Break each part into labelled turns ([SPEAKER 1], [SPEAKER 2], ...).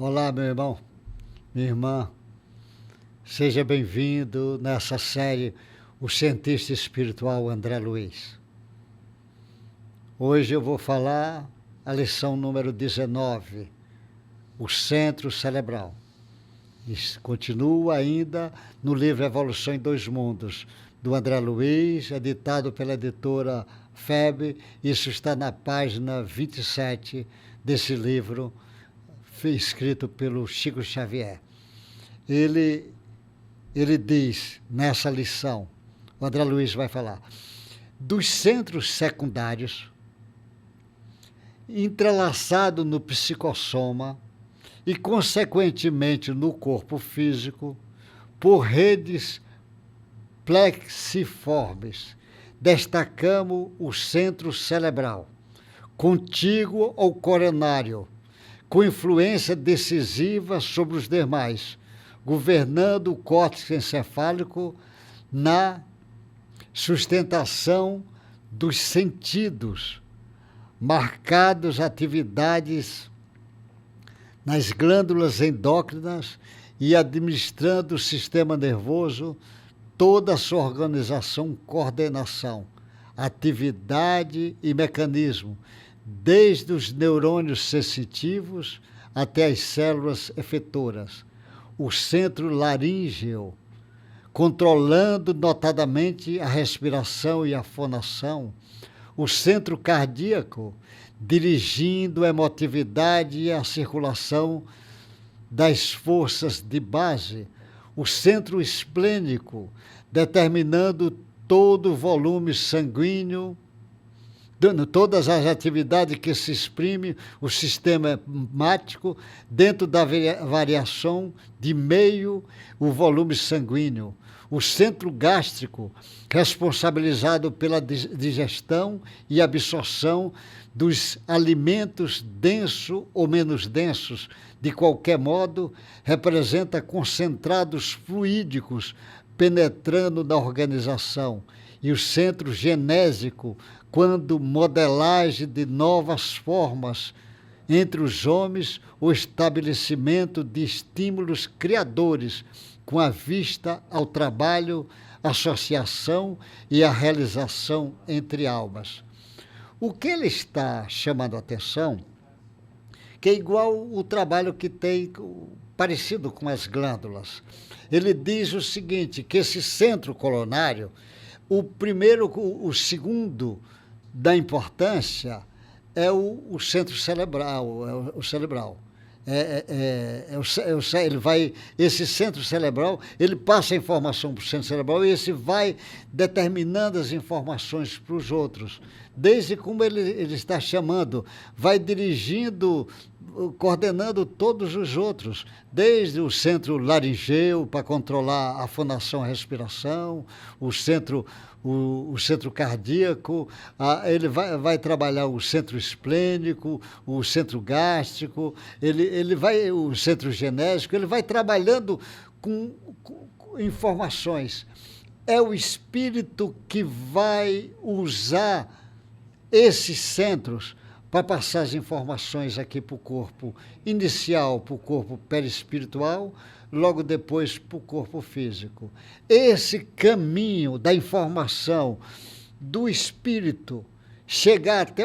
[SPEAKER 1] Olá, meu irmão, minha irmã, seja bem-vindo nessa série O Cientista Espiritual André Luiz. Hoje eu vou falar a lição número 19, o Centro Cerebral. Continua ainda no livro Evolução em Dois Mundos, do André Luiz, editado pela editora FEB. Isso está na página 27 desse livro, escrito pelo Chico Xavier. Ele diz nessa lição, o André Luiz vai falar, dos centros secundários, entrelaçado no psicossoma e, consequentemente, no corpo físico, por redes plexiformes, destacamos o centro cerebral, contíguo ao coronário, com influência decisiva sobre os demais, governando o córtex encefálico na sustentação dos sentidos, marcados atividades nas glândulas endócrinas e administrando o sistema nervoso, toda a sua organização, coordenação, atividade e mecanismo, desde os neurônios sensitivos até as células efetoras. O centro laríngeo, controlando notadamente a respiração e a fonação. O centro cardíaco, dirigindo a emotividade e a circulação das forças de base. O centro esplênico, determinando todo o volume sanguíneo, dando todas as atividades que se exprime o sistema hemático dentro da variação de meio o volume sanguíneo. O centro gástrico, responsabilizado pela digestão e absorção dos alimentos densos ou menos densos, de qualquer modo, representa concentrados fluídicos penetrando na organização. E o centro genésico, quando modelagem de novas formas entre os homens, o estabelecimento de estímulos criadores com a vista ao trabalho, associação e a realização entre almas. O que ele está chamando a atenção, que é igual o trabalho que tem parecido com as glândulas. Ele diz o seguinte, que esse centro coronário, o segundo da importância é o centro cerebral, o cerebral. Esse centro cerebral, ele passa a informação para o centro cerebral e esse vai determinando as informações para os outros. Desde como ele está chamando, vai dirigindo, coordenando todos os outros, desde o centro laringeu para controlar a fonação, a respiração, o centro cardíaco, ele vai trabalhar o centro esplênico, o centro gástrico, o centro genésico, ele vai trabalhando com informações. É o espírito que vai usar esses centros para passar as informações aqui para o corpo inicial, para o corpo perispiritual, logo depois para o corpo físico. Esse caminho da informação do espírito chegar até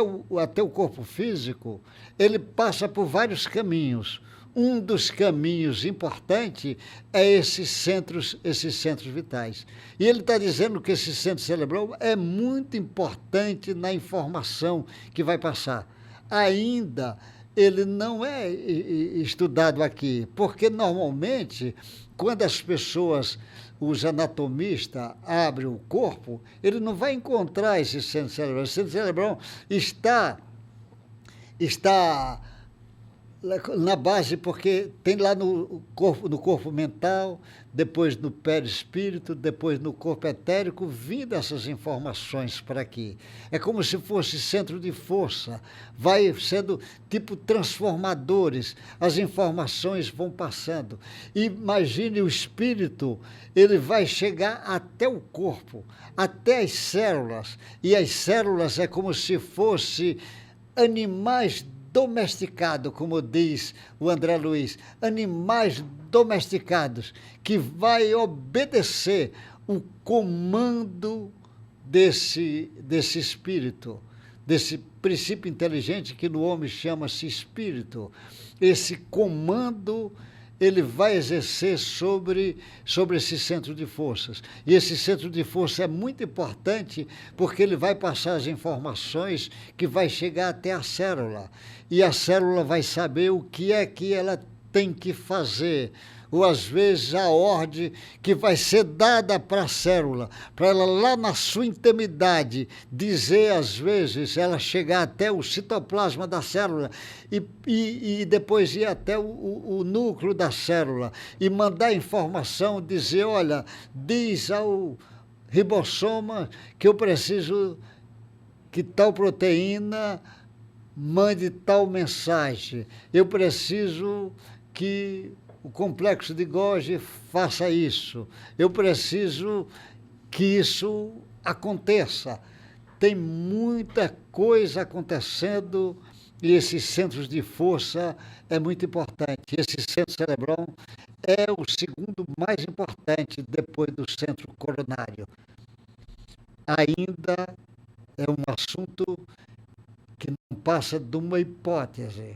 [SPEAKER 1] o corpo físico, ele passa por vários caminhos. Um dos caminhos importantes é esses centros vitais. E ele está dizendo que esse centro cerebral é muito importante na informação que vai passar. Ainda ele não é estudado aqui, porque normalmente, quando as pessoas, os anatomistas, abrem o corpo, ele não vai encontrar esse centro cerebral. O centro cerebral está na base, porque tem lá no corpo mental, depois no perispírito, depois no corpo etérico, vindo essas informações para aqui. É como se fosse centro de força, vai sendo tipo transformadores, as informações vão passando. Imagine o espírito, ele vai chegar até o corpo, até as células, e as células é como se fossem animais domesticados, como diz o André Luiz, animais domesticados, que vai obedecer o comando desse espírito, desse princípio inteligente que no homem chama-se espírito. Esse comando ele vai exercer sobre esse centro de forças. E esse centro de força é muito importante porque ele vai passar as informações que vai chegar até a célula. E a célula vai saber o que é que ela tem que fazer, ou às vezes a ordem que vai ser dada para a célula, para ela lá na sua intimidade dizer, às vezes, ela chegar até o citoplasma da célula e depois ir até o núcleo da célula e mandar informação, dizer, olha, diz ao ribossoma que eu preciso que tal proteína mande tal mensagem, eu preciso que o complexo de Golgi faça isso. Eu preciso que isso aconteça. Tem muita coisa acontecendo e esses centros de força é muito importante. Esse centro cerebral é o segundo mais importante depois do centro coronário. Ainda é um assunto que não passa de uma hipótese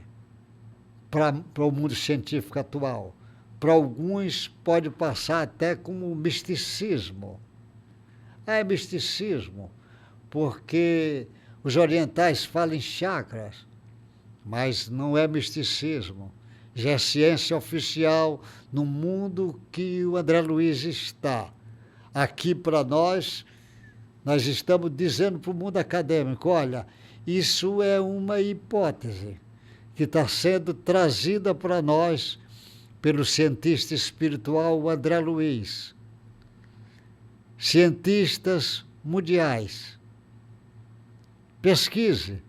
[SPEAKER 1] para o mundo científico atual. Para alguns pode passar até como misticismo. É misticismo, porque os orientais falam em chakras, mas não é misticismo. Já é ciência oficial no mundo que o André Luiz está. Aqui para nós estamos dizendo para o mundo acadêmico, olha, isso é uma hipótese que está sendo trazida para nós pelo cientista espiritual André Luiz. Cientistas mundiais. Pesquise.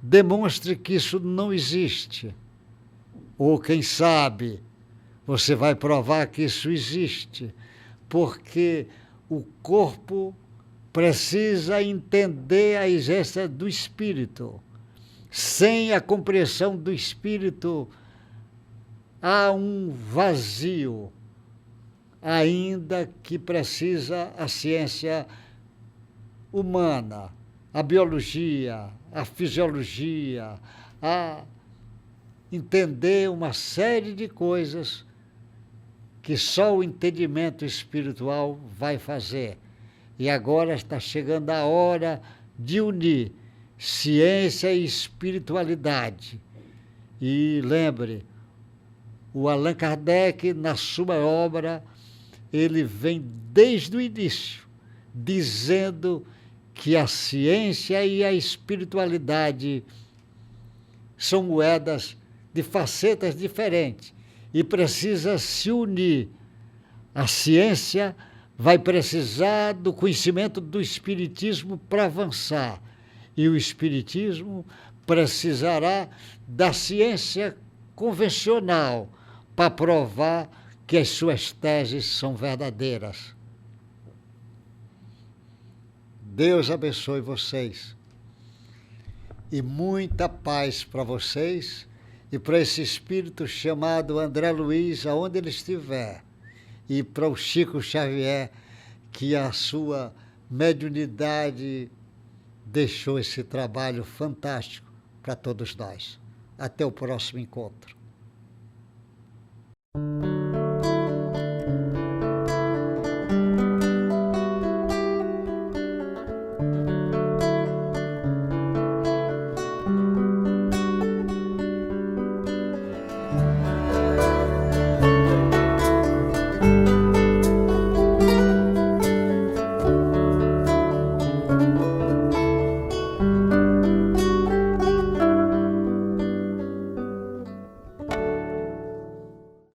[SPEAKER 1] Demonstre que isso não existe. Ou, quem sabe, você vai provar que isso existe. Porque o corpo precisa entender a essência do espírito. Sem a compreensão do espírito, há um vazio, ainda que precisa a ciência humana, a biologia, a fisiologia, a entender uma série de coisas que só o entendimento espiritual vai fazer. E agora está chegando a hora de unir ciência e espiritualidade. E lembre, o Allan Kardec, na sua obra, ele vem desde o início, dizendo que a ciência e a espiritualidade são moedas de facetas diferentes e precisa se unir. A ciência vai precisar do conhecimento do espiritismo para avançar, e o espiritismo precisará da ciência convencional para provar que as suas teses são verdadeiras. Deus abençoe vocês. E muita paz para vocês e para esse espírito chamado André Luiz, aonde ele estiver. E para o Chico Xavier, que a sua mediunidade deixou esse trabalho fantástico para todos nós. Até o próximo encontro.